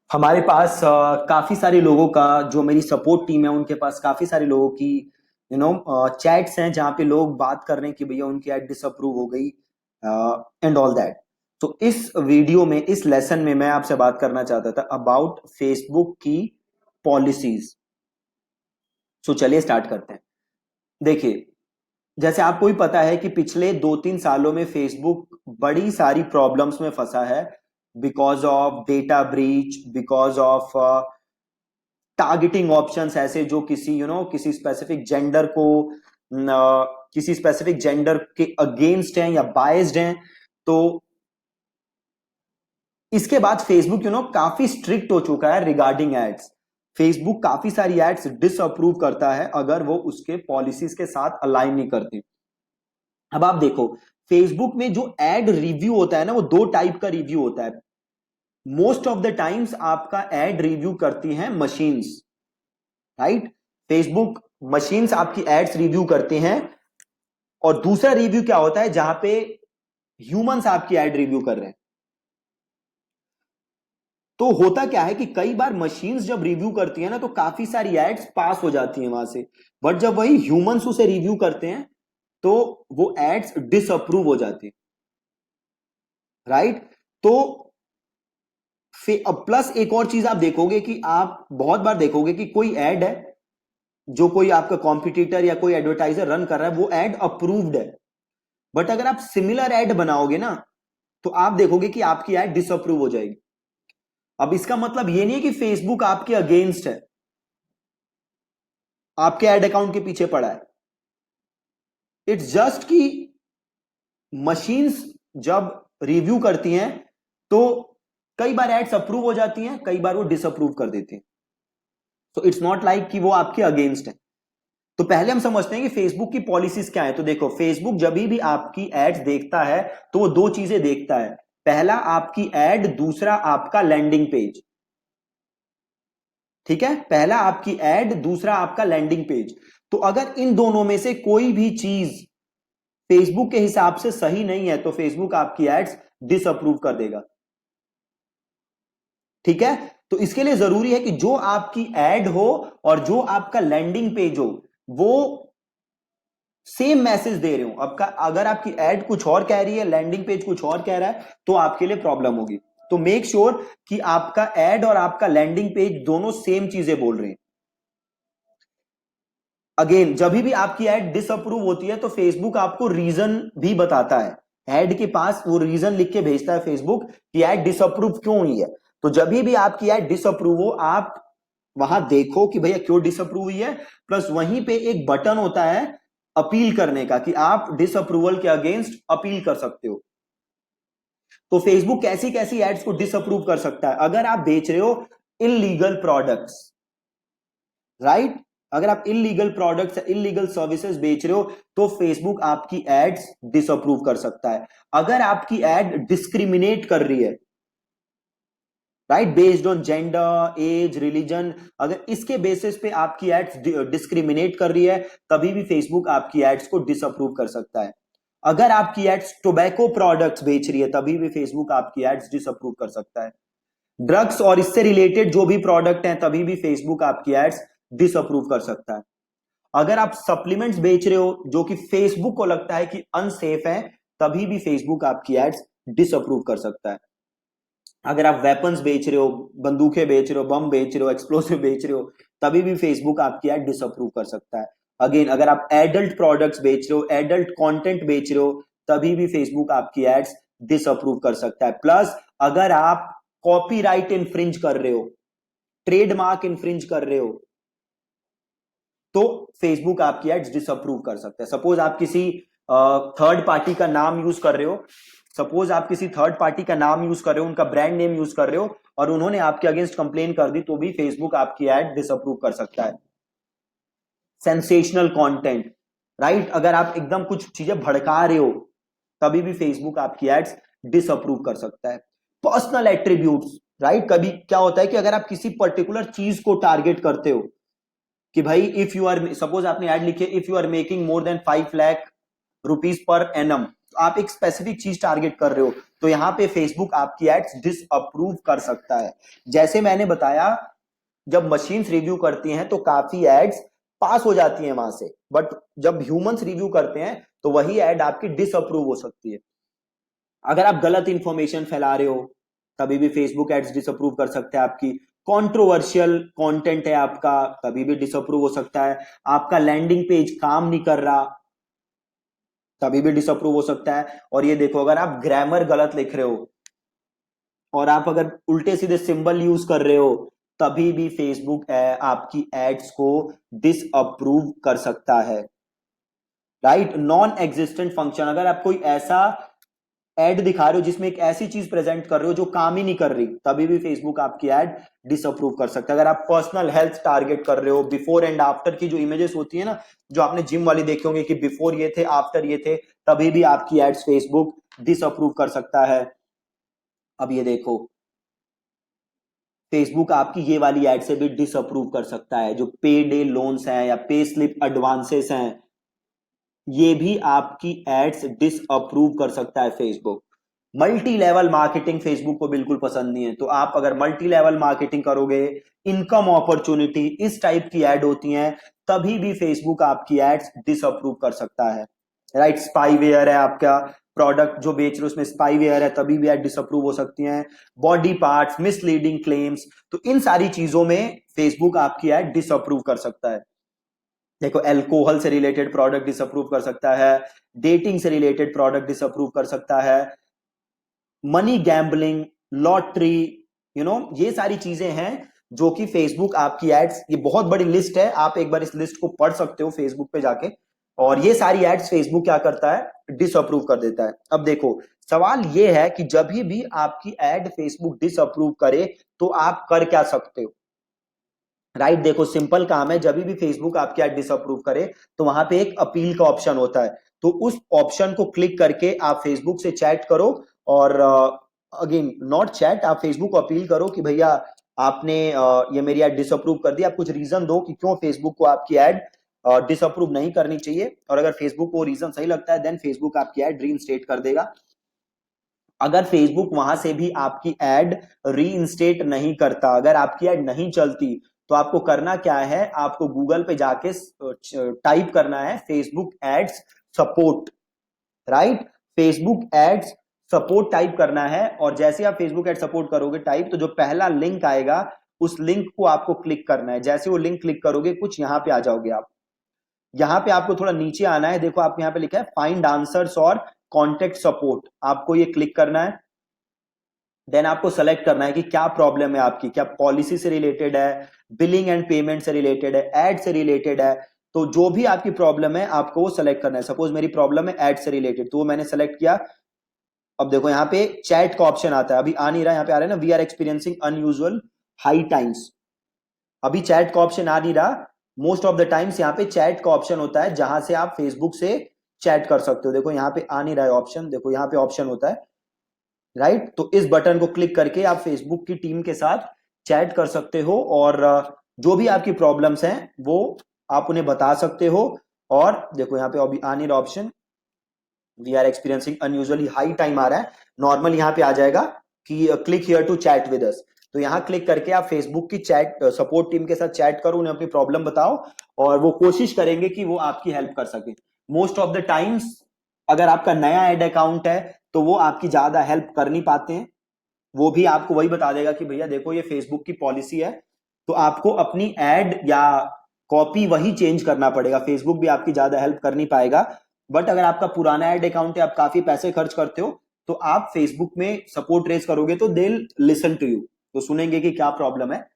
हमारे पास काफी सारे लोगों का जो मेरी सपोर्ट टीम है उनके पास काफी सारे लोगों की चैट्स हैं जहाँ पे लोग बात कर रहे हैं कि भैया उनकी ऐड डिसअप्रूव हो गई एंड ऑल दैट। तो इस वीडियो में इस लेसन में मैं आपसे बात करना चाहता था अबाउट फेसबुक की पॉलिसीज। सो चलिए स्टार्ट करते हैं। देखिए, जैसे आपको भी पता है कि पिछले 2-3 सालों में फेसबुक बड़ी सारी प्रॉब्लम्स में फंसा है because of data breach, because of targeting options ऐसे जो किसी किसी स्पेसिफिक जेंडर को किसी स्पेसिफिक जेंडर के अगेंस्ट हैं या बायस्ड हैं। तो इसके बाद फेसबुक काफी स्ट्रिक्ट हो चुका है रिगार्डिंग एड्स। फेसबुक काफी सारी एड्स डिसअप्रूव करता है अगर वो उसके पॉलिसीज के साथ अलाइन नहीं करती। अब आप देखो, फेसबुक में जो एड रिव्यू होता है ना, वो दो टाइप का रिव्यू होता है। मोस्ट ऑफ द टाइम्स आपका एड रिव्यू करती हैं मशीन्स, राइट। फेसबुक मशीन्स आपकी एड्स रिव्यू करते हैं। और दूसरा रिव्यू क्या होता है जहां पे ह्यूमंस आपकी एड रिव्यू कर रहे हैं। तो होता क्या है कि कई बार मशीन्स जब रिव्यू करती है ना तो काफी सारी एड्स पास हो जाती हैं वहां से। बट जब वही ह्यूमंस उसे रिव्यू करते हैं तो वो एड्स डिसअप्रूव हो जाती है, राइट। तो अब प्लस एक और चीज आप देखोगे कि आप बहुत बार देखोगे कि कोई एड है जो कोई आपका कॉम्पिटिटर या कोई एडवर्टाइजर रन कर रहा है, वो एड अप्रूव्ड है। बट अगर आप सिमिलर एड बनाओगे ना तो आप देखोगे कि आपकी एड डिसअप्रूव हो जाएगी। अब इसका मतलब ये नहीं है कि फेसबुक आपके अगेंस्ट है, आपके एड अकाउंट के पीछे पड़ा है। इट्स जस्ट कि मशीन्स जब रिव्यू करती हैं तो कई बार एड्स अप्रूव हो जाती हैं, कई बार वो डिसअप्रूव कर देती हैं। तो इट्स नॉट लाइक कि वो आपके अगेंस्ट है। तो पहले हम समझते हैं कि फेसबुक की पॉलिसीज क्या है। तो देखो, फेसबुक जब भी आपकी एड्स देखता है तो वो दो चीजें देखता है। पहला आपकी एड, दूसरा आपका लैंडिंग पेज। ठीक है, पहला आपकी एड, दूसरा आपका लैंडिंग पेज। तो अगर इन दोनों में से कोई भी चीज फेसबुक के हिसाब से सही नहीं है तो फेसबुक आपकी एड्स डिसअप्रूव कर देगा। ठीक है, तो इसके लिए जरूरी है कि जो आपकी एड हो और जो आपका लैंडिंग पेज हो वो सेम मैसेज दे रहे हो। आपका अगर आपकी एड कुछ और कह रही है, लैंडिंग पेज कुछ और कह रहा है, तो आपके लिए प्रॉब्लम होगी। तो मेक श्योर कि आपका एड और आपका लैंडिंग पेज दोनों सेम चीजें बोल रहे हैं। अगेन, जब भी आपकी एड डिसअप्रूव होती है तो फेसबुक आपको रीजन भी बताता है। एड के पास वो रीजन लिख के भेजता है फेसबुक कि एड डिसअप्रूव क्यों हुई है। तो जब भी आपकी एड डिसअप्रूव हो, आप वहां देखो कि भैया क्यों डिसअप्रूव हुई है। प्लस वहीं पे एक बटन होता है अपील करने का कि आप डिसअप्रूवल के अगेंस्ट अपील कर सकते हो। तो फेसबुक कैसी कैसी एड्स को डिसअप्रूव कर सकता है। अगर आप बेच रहे हो इलीगल प्रोडक्ट्स, राइट, अगर आप इलीगल प्रोडक्ट्स, इलीगल सर्विसेज बेच रहे हो तो फेसबुक आपकी एड्स डिसअप्रूव कर सकता है। अगर आपकी एड डिस्क्रिमिनेट कर रही है, right, based on gender, age, religion, अगर इसके बेसिस पे आपकी एड्स डिस्क्रिमिनेट कर रही है तभी भी फेसबुक आपकी एड्स को डिसअप्रूव कर सकता है। अगर आपकी एड्स टोबैको प्रोडक्ट्स बेच रही है तभी भी फेसबुक आपकी एड्स डिसअप्रूव कर सकता है। ड्रग्स और इससे रिलेटेड जो भी प्रोडक्ट हैं तभी भी फेसबुक आपकी एड्स डिसअप्रूव कर सकता है। अगर आप सप्लीमेंट्स बेच रहे हो जो कि फेसबुक को लगता है कि अनसेफ है तभी भी फेसबुक आपकी एड्स डिसअप्रूव कर सकता है। अगर आप वेपन्स बेच रहे हो, बंदूकें बेच रहे हो, बम बेच रहे हो, एक्सप्लोसिव बेच रहे हो, तभी भी फेसबुक आपकी एड डिसअप्रूव कर सकता है। अगेन, अगर आप एडल्ट प्रोडक्ट्स बेच रहे हो, एडल्ट कंटेंट बेच रहे हो, तभी भी फेसबुक आपकी एड्स डिसअप्रूव कर सकता है। प्लस अगर आप कॉपीराइट इन्फ्रिंज कर रहे हो, ट्रेडमार्क इन्फ्रिंज कर रहे हो, तो फेसबुक आपकी एड्स डिसअप्रूव कर सकता है। सपोज आप किसी थर्ड पार्टी का नाम यूज कर रहे हो, सपोज आप किसी थर्ड पार्टी का नाम यूज कर रहे हो, उनका ब्रांड नेम यूज कर रहे हो और उन्होंने आपके अगेंस्ट कंप्लेन कर दी तो भी फेसबुक आपकी एड डिसअप्रूव कर सकता है। सेंसेशनल कंटेंट, राइट, अगर आप एकदम कुछ चीजें भड़का रहे हो तभी भी फेसबुक आपकी एड्स डिसअप्रूव कर सकता है। पर्सनल एट्रीब्यूट्स, राइट, कभी क्या होता है कि अगर आप किसी पर्टिकुलर चीज को टारगेट करते हो कि भाई इफ यू आर, सपोज आपने ऐड लिखी है if you are making more than 5 lakh rupees per annum, आप एक स्पेसिफिक चीज टारगेट कर रहे हो तो यहाँ पे फेसबुक आपकी एड्स डिसअप्रूव कर सकता है। जैसे मैंने बताया, जब मशीन्स रिव्यू करती हैं तो काफी एड्स पास हो जाती हैं वहां से, बट जब ह्यूमंस रिव्यू करते हैं तो वही एड आपकी डिसअप्रूव हो सकती है। अगर आप गलत इंफॉर्मेशन फैला रहे हो तभी भी फेसबुक एड्स डिसअप्रूव कर सकते हैं आपकी। कंट्रोवर्शियल कंटेंट है आपका, तभी भी डिसअप्रूव हो सकता है। आपका लैंडिंग पेज काम नहीं कर रहा, तभी भी डिसअप्रूव हो सकता है। और ये देखो, अगर आप ग्रामर गलत लिख रहे हो और आप अगर उल्टे सीधे सिंबल यूज कर रहे हो, तभी भी फेसबुक आपकी एड्स को डिसअप्रूव कर सकता है। राइट, नॉन एग्जिस्टेंट फंक्शन, अगर आप कोई ऐसा एड दिखा रहे हो जिसमें एक ऐसी चीज प्रेजेंट कर रहे हो जो काम ही नहीं कर रही, तभी भी फेसबुक आपकी एड डिसअप्रूव कर सकता है। अगर आप पर्सनल हेल्थ टारगेट कर रहे हो, बिफोर एंड आफ्टर की जो इमेजेस होती है ना, जो आपने जिम वाली देखे होंगे कि बिफोर ये थे आफ्टर ये थे, तभी भी आपकी एड्स फेसबुक डिसअप्रूव कर सकता है। अब ये देखो, फेसबुक आपकी ये वाली एड से भी डिसअप्रूव कर सकता है। जो पे डे लोन्स हैं या पे स्लिप एडवांसेस हैं, ये भी आपकी एड्स डिसअप्रूव कर सकता है Facebook. Multi level marketing Facebook को बिल्कुल पसंद नहीं है, तो आप अगर मल्टी लेवल मार्केटिंग करोगे, इनकम अपॉर्चुनिटी, इस टाइप की एड होती हैं, तभी भी फेसबुक आपकी एड्स डिसअप्रूव कर सकता है। राइट, स्पाईवेयर है आपका प्रोडक्ट जो बेच रहे हो, उसमें स्पाईवेयर है, तभी भी एड डिसअप्रूव हो सकती हैं। बॉडी पार्ट्स, मिसलीडिंग क्लेम्स, तो इन सारी चीजों में फेसबुक आपकी एड डिसअप्रूव कर सकता है। देखो, अल्कोहल से रिलेटेड प्रोडक्ट डिसअप्रूव कर सकता है, डेटिंग से रिलेटेड प्रोडक्ट डिसअप्रूव कर सकता है, मनी गैम्बलिंग, लॉटरी, ये सारी चीजें हैं जो कि फेसबुक आपकी एड्स, ये बहुत बड़ी लिस्ट है, आप एक बार इस लिस्ट को पढ़ सकते हो फेसबुक पे जाके। और ये सारी एड्स फेसबुक क्या करता है, डिसअप्रूव कर देता है। अब देखो, सवाल ये है कि जब भी आपकी एड फेसबुक डिसअप्रूव करे तो आप कर क्या सकते हो। राइट, देखो सिंपल काम है, जब भी फेसबुक आपकी एड डिसअप्रूव करे तो वहां पे एक अपील का ऑप्शन होता है, तो उस ऑप्शन को क्लिक करके आप फेसबुक से चैट करो। और अगेन नॉट चैट, आप फेसबुक को अपील करो कि भैया आपने ये मेरी एड डिसअप्रूव कर दी, आप कुछ रीजन दो कि क्यों फेसबुक को आपकी एड डिसअप्रूव नहीं करनी चाहिए। और अगर फेसबुक को रीजन सही लगता है, देन फेसबुक आपकी एड रीइंस्टेट कर देगा। अगर फेसबुक वहां से भी आपकी एड रीइंस्टेट नहीं करता, अगर आपकी एड नहीं चलती, तो आपको करना क्या है, आपको गूगल पे जाके टाइप करना है Facebook ads support. Right, Facebook ads support type करना है, और जैसे आप फेसबुक एड सपोर्ट करोगे टाइप, तो जो पहला लिंक आएगा उस लिंक को आपको क्लिक करना है। जैसे वो लिंक क्लिक करोगे, कुछ यहां पे आ जाओगे आप। यहां पे आपको थोड़ा नीचे आना है, देखो आप यहां पे लिखा है फाइंड आंसर्स और कॉन्टेक्ट सपोर्ट, आपको ये क्लिक करना है। देन आपको सेलेक्ट करना है कि क्या प्रॉब्लम है आपकी, क्या पॉलिसी से रिलेटेड है, बिलिंग एंड पेमेंट से रिलेटेड है, एड से रिलेटेड है। तो जो भी आपकी प्रॉब्लम है आपको वो सेलेक्ट करना है। सपोज मेरी प्रॉब्लम है एड से रिलेटेड, तो वो मैंने सेलेक्ट किया। अब देखो यहाँ पे चैट का ऑप्शन आता है, अभी आ नहीं रहा, यहाँ पे आ रहा है ना, we are experiencing unusual high times. अभी चैट का ऑप्शन आ नहीं रहा। मोस्ट ऑफ द टाइम्स यहाँ पे चैट का ऑप्शन होता है जहां से आप फेसबुक से चैट कर सकते हो। देखो यहाँ पे आ नहीं रहा है ऑप्शन, देखो यहाँ पे ऑप्शन होता है। राइट, तो इस बटन को क्लिक करके आप फेसबुक की टीम के साथ चैट कर सकते हो, और जो भी आपकी प्रॉब्लम्स हैं वो आप उन्हें बता सकते हो। और देखो यहाँ पे अभी आ नहीं रहा option, we are experiencing unusually high time आ रहा है। नॉर्मल यहाँ पे आ जाएगा कि click here to chat with us, तो यहाँ क्लिक करके आप फेसबुक की चैट सपोर्ट टीम के साथ चैट करो, उन्हें अपनी प्रॉब्लम बताओ, और वो कोशिश करेंगे कि वो आपकी हेल्प कर सके। मोस्ट ऑफ द टाइम्स अगर आपका नया एड अकाउंट है तो वो आपकी ज्यादा हेल्प कर नहीं पाते हैं, वो भी आपको वही बता देगा कि भैया देखो ये फेसबुक की पॉलिसी है, तो आपको अपनी एड या कॉपी वही चेंज करना पड़ेगा, फेसबुक भी आपकी ज्यादा हेल्प कर नहीं पाएगा। बट अगर आपका पुराना एड अकाउंट है, आप काफी पैसे खर्च करते हो, तो आप फेसबुक में सपोर्ट रेज करोगे तो दे लिसन टू यू, तो सुनेंगे कि क्या प्रॉब्लम है।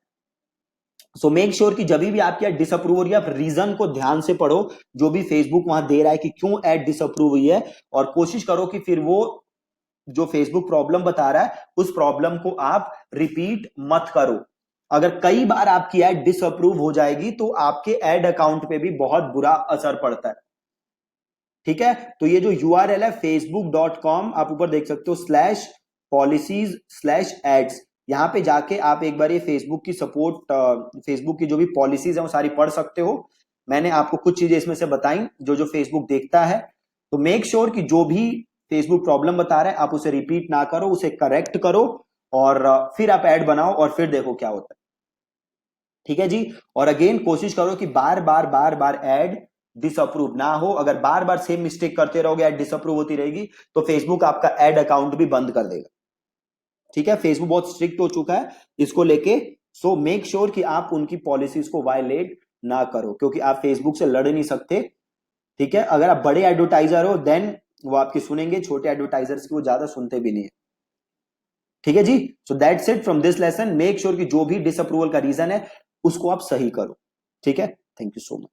सो मेक श्योर कि जब भी आपकी एड डिसअप्रूव हो रही है, आप रीजन को ध्यान से पढ़ो जो भी फेसबुक वहां दे रहा है कि क्यों एड डिसअप्रूव हुई है, और कोशिश करो कि फिर वो जो फेसबुक प्रॉब्लम बता रहा है उस प्रॉब्लम को आप रिपीट मत करो। अगर कई बार आपकी एड डिसअप्रूव हो जाएगी तो आपके एड अकाउंट पे भी बहुत बुरा असर पड़ता है। ठीक है, तो ये जो यूआरएल है facebook.com, आप ऊपर देख सकते हो /policies/ads, यहां पे जाके आप एक बार ये फेसबुक की सपोर्ट, फेसबुक की जो भी पॉलिसीज है वो सारी पढ़ सकते हो। मैंने आपको कुछ चीजें इसमें से बताई जो जो फेसबुक देखता है। तो मेक श्योर कि जो भी फेसबुक प्रॉब्लम बता रहा है, आप उसे रिपीट ना करो, उसे करेक्ट करो और फिर आप ऐड बनाओ और फिर देखो क्या होता है। ठीक है जी। और अगेन कोशिश करो कि बार बार ऐड डिसअप्रूव ना हो। अगर बार बार सेम मिस्टेक करते रहोगे, ऐड डिसअप्रूव होती रहेगी, तो फेसबुक आपका ऐड अकाउंट भी बंद कर देगा। ठीक है, फेसबुक बहुत स्ट्रिक्ट हो चुका है इसको लेके। सो मेक श्योर कि आप उनकी पॉलिसीज को वायलेट ना करो, क्योंकि आप फेसबुक से लड़ नहीं सकते। ठीक है, अगर आप बड़े एडवर्टाइजर हो देन वो आपकी सुनेंगे, छोटे एडवर्टाइजर्स की वो ज्यादा सुनते भी नहीं है। ठीक है जी। So that's it from this lesson. Make sure कि जो भी डिसअप्रूवल का रीजन है उसको आप सही करो। ठीक है, थैंक यू सो मच।